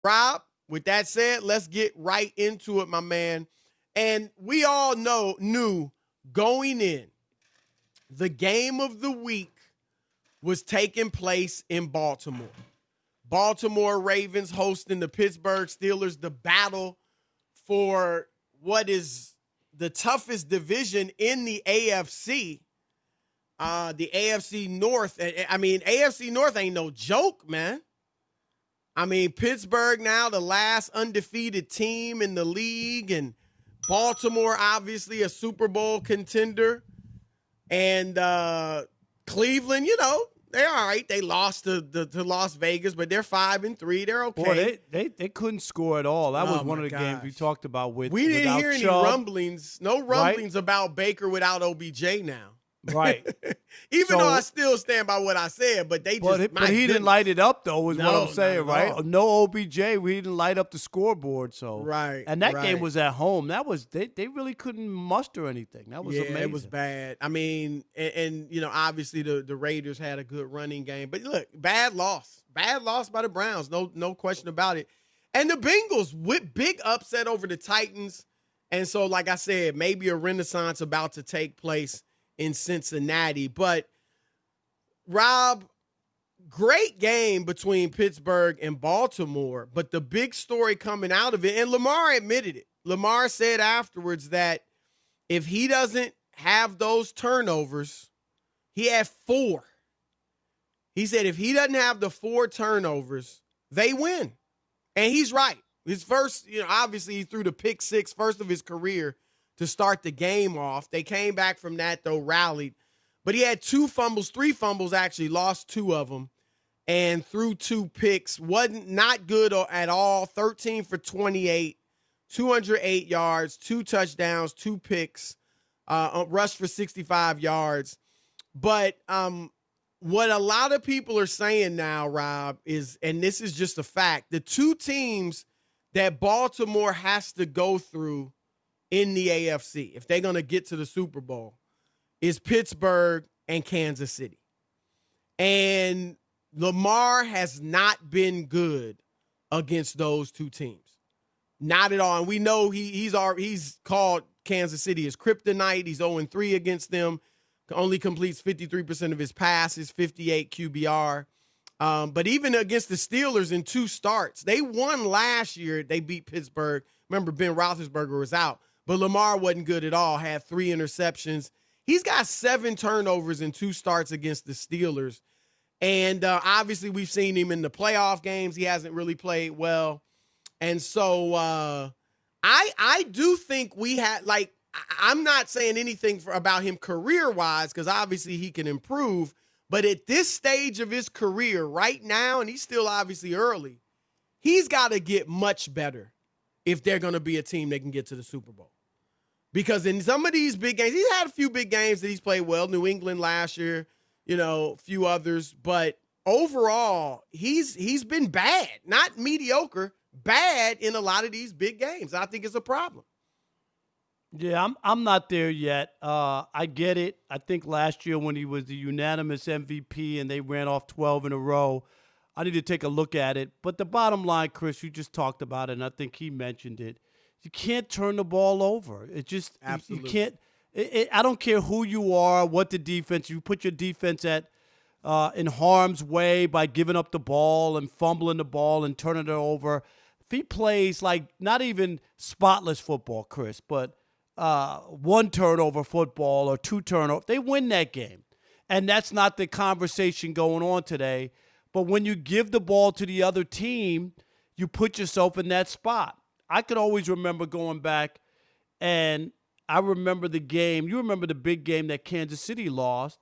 Rob, with that said, let's get right into it, my man. And we all knew going in, the game of the week was taking place in Baltimore. Baltimore Ravens hosting the Pittsburgh Steelers, the battle for what is the toughest division in the AFC. The AFC North. I mean, AFC North ain't no joke, man. I mean, Pittsburgh now the last undefeated team in the league, and Baltimore obviously a Super Bowl contender. And Cleveland, they're all right. They lost to Las Vegas, but they're 5-3. They're okay. Boy, they couldn't score at all. That was one of the games we talked about with we didn't hear any rumblings. No rumblings right? about Baker without OBJ now. Right. Even though I still stand by what I said, but they just. But he didn't light it up, though, is what I'm saying, right? All. No OBJ. We didn't light up the scoreboard, so. Right. And that game was at home. That was they really couldn't muster anything. That was amazing. It was bad. I mean, and obviously the Raiders had a good running game, but look, bad loss by the Browns, no question about it. And the Bengals with big upset over the Titans, and so like I said, maybe a renaissance about to take place in Cincinnati. But Rob, great game between Pittsburgh and Baltimore, but the big story coming out of it, and Lamar admitted it. Lamar said afterwards that if he doesn't have those turnovers, he had 4. He said if he doesn't have the 4 turnovers, they win. And he's right. His first, obviously he threw the pick 6, first of his career, to start the game off. They came back from that, though, rallied. But he had 3 fumbles actually, lost 2 of them, and threw 2 picks. Not good at all. 13 for 28, 208 yards, 2 touchdowns, 2 picks, rushed for 65 yards. But what a lot of people are saying now, Rob, is, and this is just a fact, the 2 teams that Baltimore has to go through in the AFC, if they're going to get to the Super Bowl, is Pittsburgh and Kansas City. And Lamar has not been good against those 2 teams. Not at all. And we know he's called Kansas City his kryptonite. He's 0-3 against them. Only completes 53% of his passes, 58 QBR. But even against the Steelers in 2 starts, they won last year. They beat Pittsburgh. Remember, Ben Roethlisberger was out. But Lamar wasn't good at all, had 3 interceptions. He's got 7 turnovers in 2 starts against the Steelers. And obviously we've seen him in the playoff games. He hasn't really played well. And so I do think we had, I'm not saying anything about him career-wise because obviously he can improve. But at this stage of his career right now, and he's still obviously early, he's got to get much better if they're going to be a team that can get to the Super Bowl. Because in some of these big games, he's had a few big games that he's played well. New England last year, a few others. But overall, he's been bad. Not mediocre, bad in a lot of these big games. I think it's a problem. Yeah, I'm not there yet. I get it. I think last year when he was the unanimous MVP and they ran off 12 in a row, I need to take a look at it. But the bottom line, Chris, you just talked about it, and I think he mentioned it. You can't turn the ball over. It just Absolutely. You can't. I don't care who you are, what the defense. You put your defense in harm's way by giving up the ball and fumbling the ball and turning it over. If he plays like not even spotless football, Chris, but 1 turnover football or 2 turnovers, they win that game. And that's not the conversation going on today. But when you give the ball to the other team, you put yourself in that spot. I could always remember going back, and I remember the game. You remember the big game that Kansas City lost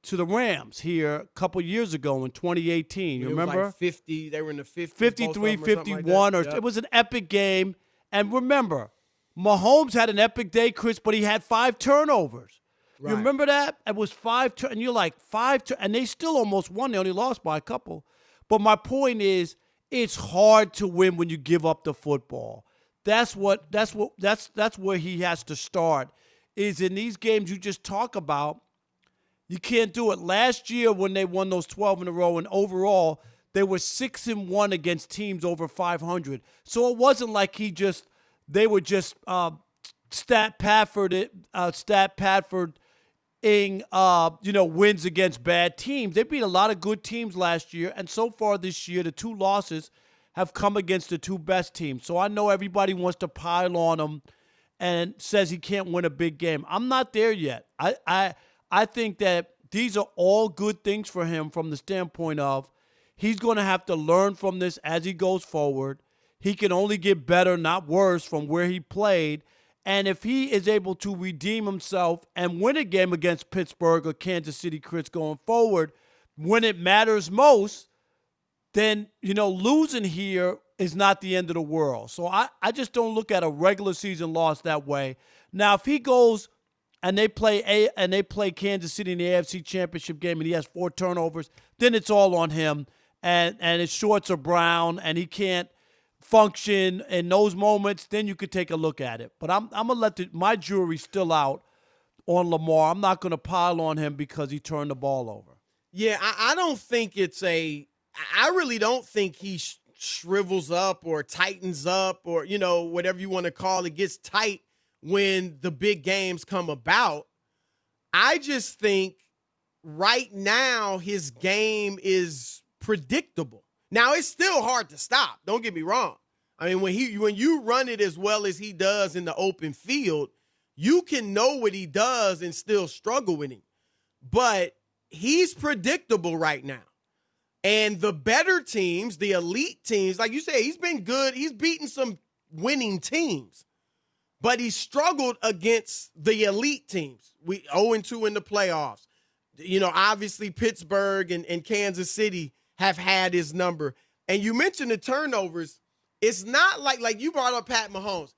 to the Rams here a couple years ago in 2018. You remember? Was like 50. They were in the 50s. 53, 51. Like It was an epic game. And remember, Mahomes had an epic day, Chris, but he had 5 turnovers. Right. You remember that? It was 5 and you're like 5 and they still almost won. They only lost by a couple. But my point is, it's hard to win when you give up the football. That's where he has to start. Is in these games you just talk about, you can't do it. Last year when they won those 12 in a row and overall, they were 6-1 against teams over 500. So it wasn't like they were just stat Padford wins against bad teams. They beat a lot of good teams last year, and so far this year, the 2 losses have come against the 2 best teams. So I know everybody wants to pile on him and says he can't win a big game. I'm not there yet. I think that these are all good things for him from the standpoint of he's going to have to learn from this as he goes forward. He can only get better, not worse, from where he played. And if he is able to redeem himself and win a game against Pittsburgh or Kansas City Chris going forward, when it matters most, then, losing here is not the end of the world. So I just don't look at a regular season loss that way. Now, if he goes and they play Kansas City in the AFC Championship game and he has 4 turnovers, then it's all on him and his shorts are brown and he can't function in those moments, then you could take a look at it. But I'm going to let my jury's still out on Lamar. I'm not going to pile on him because he turned the ball over. Yeah, I don't think I really don't think he shrivels up or tightens up or, whatever you want to call it, gets tight when the big games come about. I just think right now his game is predictable. Now, it's still hard to stop. Don't get me wrong. I mean, when you run it as well as he does in the open field, you can know what he does and still struggle with him. But he's predictable right now. And the better teams, the elite teams, like you say, he's been good. He's beaten some winning teams. But he struggled against the elite teams. We 0-2 in the playoffs. Obviously Pittsburgh and Kansas City have had his number. And you mentioned the turnovers. It's not like you brought up Pat Mahomes.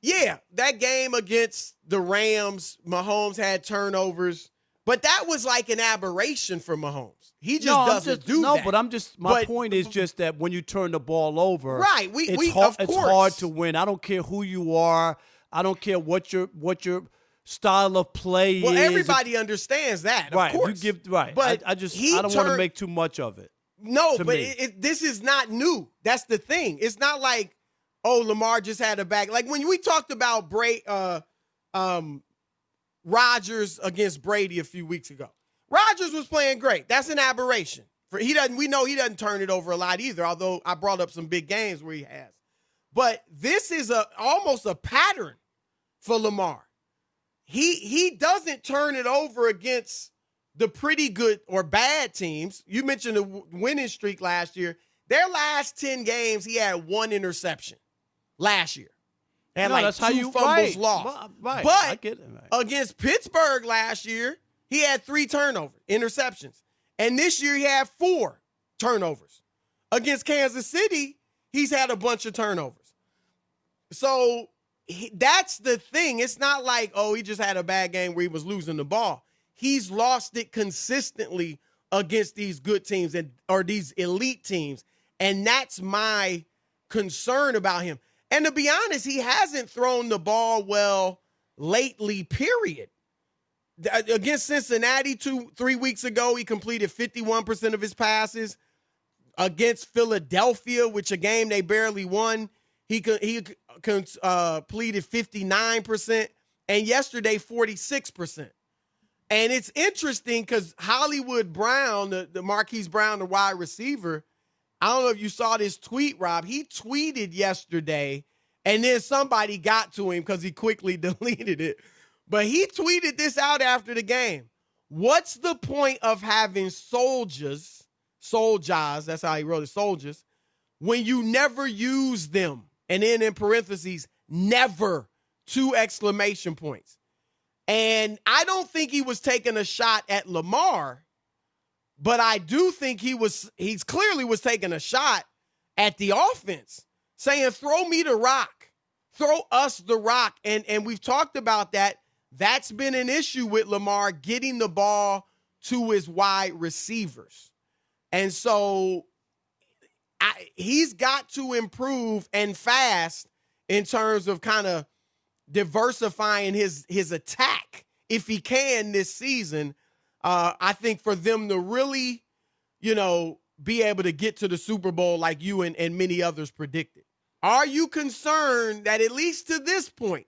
Yeah, that game against the Rams, Mahomes had turnovers, but that was like an aberration for Mahomes. He just doesn't do that. No, but my point is just that when you turn the ball over, right? It's hard to win. I don't care who you are. I don't care what your style of play is. Well, everybody understands that, right? Of course. But I don't want to make too much of it. No, but this is not new. That's the thing. It's not like, Lamar just had a back. Like when we talked about Rodgers against Brady a few weeks ago. Rodgers was playing great. That's an aberration. We know he doesn't turn it over a lot either, although I brought up some big games where he has. But this is almost a pattern for Lamar. He doesn't turn it over against the pretty good or bad teams. You mentioned the winning streak last year. Their last 10 games, he had 1 interception last year. And that's 2 fumbles lost. Right. But I get it. Right. Against Pittsburgh last year, he had 3 interceptions. And this year he had 4 turnovers. Against Kansas City, he's had a bunch of turnovers. So that's the thing. It's not like, he just had a bad game where he was losing the ball. He's lost it consistently against these good teams or these elite teams. And that's my concern about him. And to be honest, he hasn't thrown the ball well lately, period. Against Cincinnati 3 weeks ago, he completed 51% of his passes. Against Philadelphia, which a game they barely won, he completed 59%. And yesterday, 46%. And it's interesting because Hollywood Brown, the Marquise Brown, the wide receiver, I don't know if you saw this tweet, Rob. He tweeted yesterday, and then somebody got to him because he quickly deleted it. But he tweeted this out after the game. What's the point of having soldiers, that's how he wrote it, soldiers, when you never use them? And then in parentheses, never, 2 exclamation points. And I don't think he was taking a shot at Lamar, but I do think he clearly was taking a shot at the offense, saying, throw me the rock, throw us the rock. And we've talked about that. That's been an issue with Lamar, getting the ball to his wide receivers. And so he's got to improve and fast in terms of kind of diversifying his attack if he can this season. I think for them to really, be able to get to the Super Bowl like you and many others predicted. Are you concerned that at least to this point,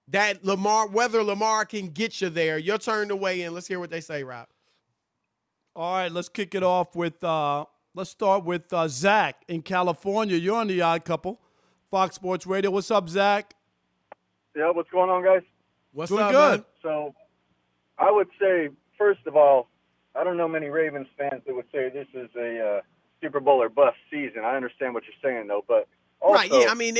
that whether Lamar can get you there? Your turn to weigh in. Let's hear what they say, Rob. All right, let's kick it off with let's start with Zach in California. You're on the Odd Couple, Fox Sports Radio. What's up, Zach? Yeah, what's going on, guys? What's Doing up, good. man? So, I would say, first of all, I don't know many Ravens fans that would say this is a Super Bowl or bust season. I understand what you're saying, though, but also, Right, yeah, I mean,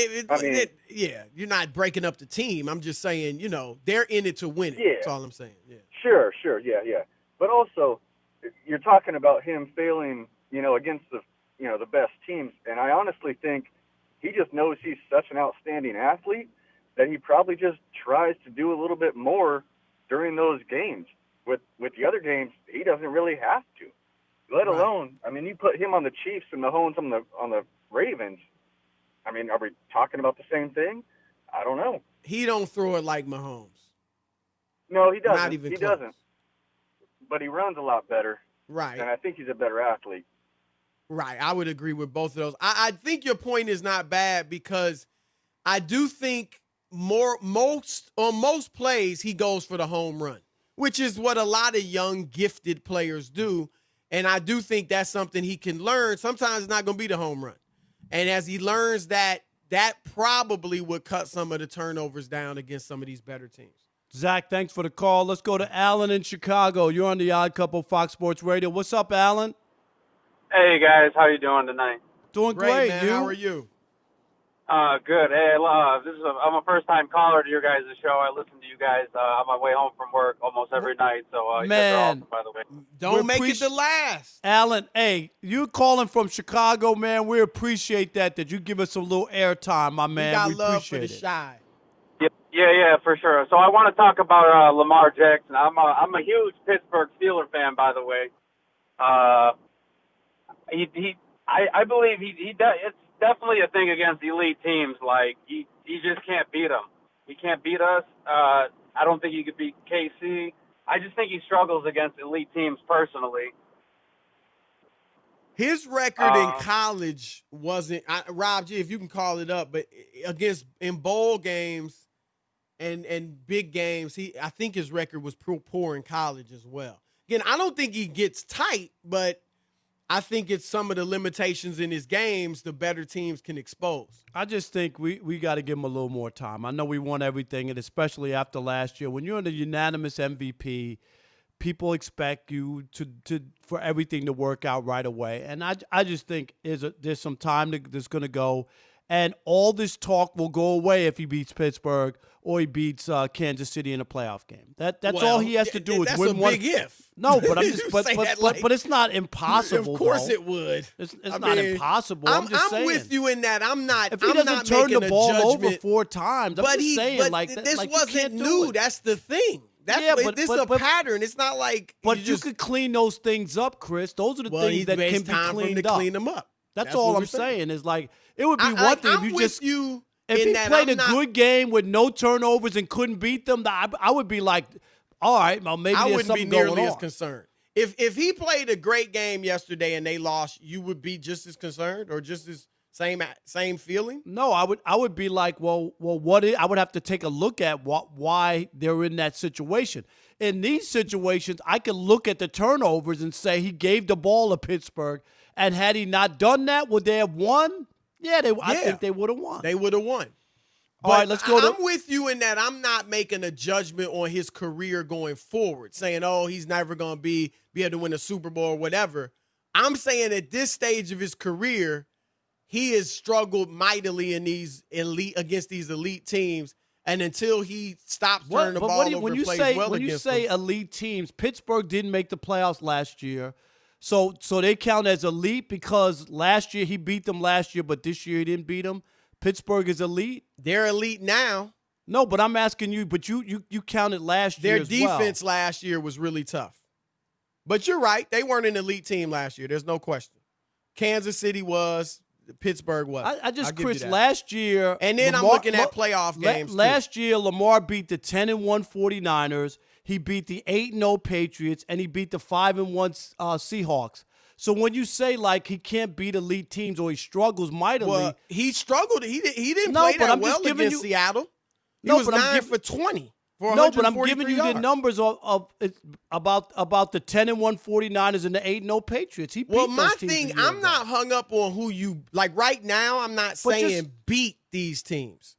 yeah, you're not breaking up the team. I'm just saying, they're in it to win it. Yeah. That's all I'm saying. Yeah. Sure, yeah. But also, you're talking about him failing, against the best teams, and I honestly think he just knows he's such an outstanding athlete that he probably just tries to do a little bit more during those games. With the other games, he doesn't really have to. Let alone, I mean, you put him on the Chiefs and Mahomes on the Ravens. I mean, are we talking about the same thing? I don't know. He don't throw it like Mahomes. No, he doesn't. Not even he close. doesn't. But he runs a lot better. Right. And I think he's a better athlete. Right. I would agree with both of those. I think your point is not bad because I do think most plays he goes for the home run, which is what a lot of young, gifted players do. And I do think that's something he can learn. Sometimes it's not going to be the home run. And as he learns that probably would cut some of the turnovers down against some of these better teams. Zach, thanks for the call. Let's go to Alan in Chicago. You're on the Odd Couple, Fox Sports Radio. What's up, Alan? Hey guys, how you doing tonight? Doing Great, great. man. You? How are you? Good. Hey, I'm a first-time caller to your guys' show. I listen to you guys on my way home from work almost every night. So you guys are awesome, by the way. Don't make it the last. Alan, hey, you calling from Chicago, man. We appreciate that you give us a little airtime, my man. We got love for appreciate the it. shy. Yeah, for sure. So I want to talk about Lamar Jackson. I'm a huge Pittsburgh Steelers fan, by the way. I believe he does. It's definitely a thing against elite teams. Like he just can't beat them. He can't beat us. I don't think he could beat KC. I just think he struggles against elite teams personally. His record in college wasn't Rob G, if you can call it up, but in bowl games and big games, I think his record was poor in college as well. Again, I don't think he gets tight, but I think it's some of the limitations in his games the better teams can expose. I just think we got to give him a little more time. I know we won everything, and especially after last year, when you're in the unanimous MVP, people expect you for everything to work out right away. And I just think there's some time that's going to go, and all this talk will go away if he beats Pittsburgh or he beats Kansas City in a playoff game. That's all he has to do is win one. That's a big if. No, but I'm just but it's not impossible. Of course though. it would. It's not impossible. I'm just saying. I'm with you in that. I'm not. If he I'm doesn't not turn making the a ball judgment, over 4 times, I'm just saying this like, wasn't you can't new. do it. That's the thing. This is a pattern. It's not like. But you could clean those things up, Chris. Those are the things that can be time for him to cleaned up. clean them up. That's all I'm saying. Is like it would be one thing if you just. If he played a good game with no turnovers and couldn't beat them, I would be like, all right, well, maybe there's something going on. I wouldn't be nearly as concerned. If he played a great game yesterday and they lost, you would be just as concerned or just as same feeling? No, I would be like, well, I would have to take a look at why they're in that situation. In these situations, I can look at the turnovers and say he gave the ball to Pittsburgh, and had he not done that, would they have won? I think they would have won. They would have won. All right, let's go. I'm with you in that I'm not making a judgment on his career going forward, saying, oh, he's never going to be able to win a Super Bowl or whatever. I'm saying at this stage of his career, he has struggled mightily against these elite teams. And until he stops turning the ball over and plays well when you against say them. Elite teams, Pittsburgh didn't make the playoffs last year. So they count as elite because last year he beat them last year, but this year he didn't beat them. Pittsburgh is elite. They're elite now. No, but I'm asking you. But you counted last year. Their defense last year was really tough. But you're right. They weren't an elite team last year. There's no question. Kansas City was. Pittsburgh was. Chris, last year. And then I'm looking at playoff games. Last year, Lamar beat the 10-1 49ers. He beat the 8-0 Patriots, and he beat the 5-1 Seahawks. So when you say like he can't beat elite teams or he struggles mightily, Well, he struggled. He didn't No, play but that I'm just well giving against you- Seattle. He No, was but I'm 9 giving- for 20 for no, but I'm 143 giving you the yards. numbers of about the 10-1 49ers and the 8-0 Patriots. He beat Well, those my teams thing, a year I'm not ago. hung up on who you like right now. I'm not But saying just- beat these teams.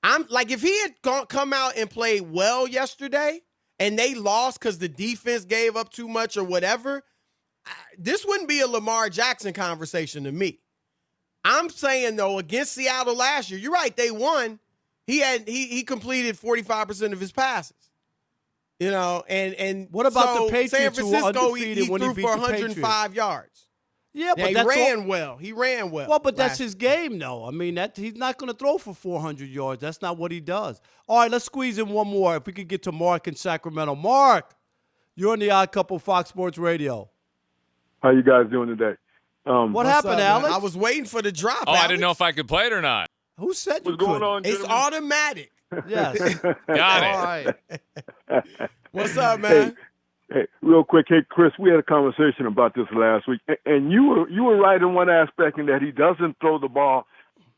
I'm like, if he had come out and played well yesterday and they lost because the defense gave up too much or whatever, this wouldn't be a Lamar Jackson conversation to me. I'm saying though, against Seattle last year, you're right, they won. He completed 45% of his passes. You know, and What about the so Patriots San who were Francisco, undefeated he when he threw beat for the 105 yards. Yeah, but He that's ran all, well. He ran well. Well, but that's last his game, though. I mean, that he's not going to throw for 400 yards. That's not what he does. All right, let's squeeze in one more. If we could get to Mark in Sacramento. Mark, you're on the Odd Couple Fox Sports Radio. How you guys doing today? What What's happened, up, man? Alex? I was waiting for the drop. Oh, I Alex. didn't know if I could play it or not. Who said you What's going couldn't? on, It's gentlemen? automatic. Yes. Got it. All right. What's up, man? Hey, real quick, hey Chris, we had a conversation about this last week, and you were right in one aspect in that he doesn't throw the ball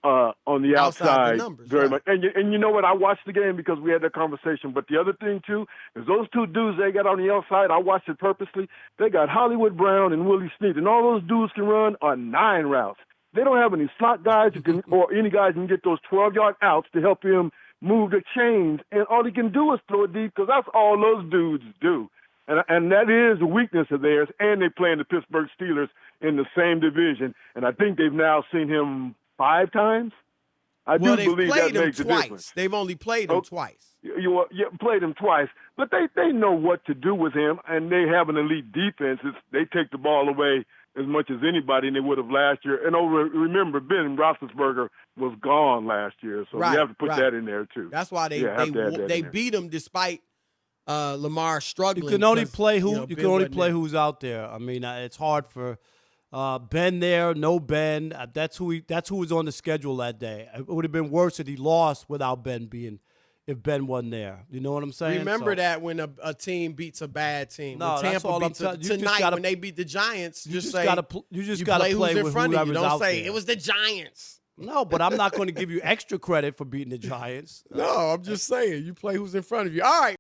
on the Outside the outside numbers, very right. much. And you know what? I watched the game because we had that conversation. But the other thing too is those two dudes they got on the outside. I watched it purposely. They got Hollywood Brown and Willie Snead, and all those dudes can run on 9 routes. They don't have any slot guys who can, or any guys who can get those 12-yard outs to help him move the chains. And all he can do is throw it deep because that's all those dudes do. And that is a weakness of theirs. And they play in the Pittsburgh Steelers in the same division. And I think they've now seen him 5 times. I Well, do they've believe played that him makes a twice. difference. They've only played him Oh. twice. You played him twice, but they know what to do with him, and they have an elite defense. They take the ball away as much as anybody, and they would have last year. And remember, Ben Roethlisberger was gone last year, so Right, you have to put right. that in there too. That's why they Yeah, have to add that they in there. beat him despite Lamar struggling. You can only 'cause, play who you know, you Ben can only wasn't play there. who's out there. I mean, it's hard for Ben there, no Ben. That's who was on the schedule that day. It would have been worse if he lost without if Ben wasn't there. You know what I'm saying? Remember So- that when a team beats a bad team. No, when that's Tampa all I'm beats telling you. You just tonight gotta- when they beat the Giants, You just just say gotta you just gotta play play who's in with front of you. whoever's Don't out say there. it was the Giants. No, but I'm not going to give you extra credit for beating the Giants. No, I'm just saying you play who's in front of you. All right.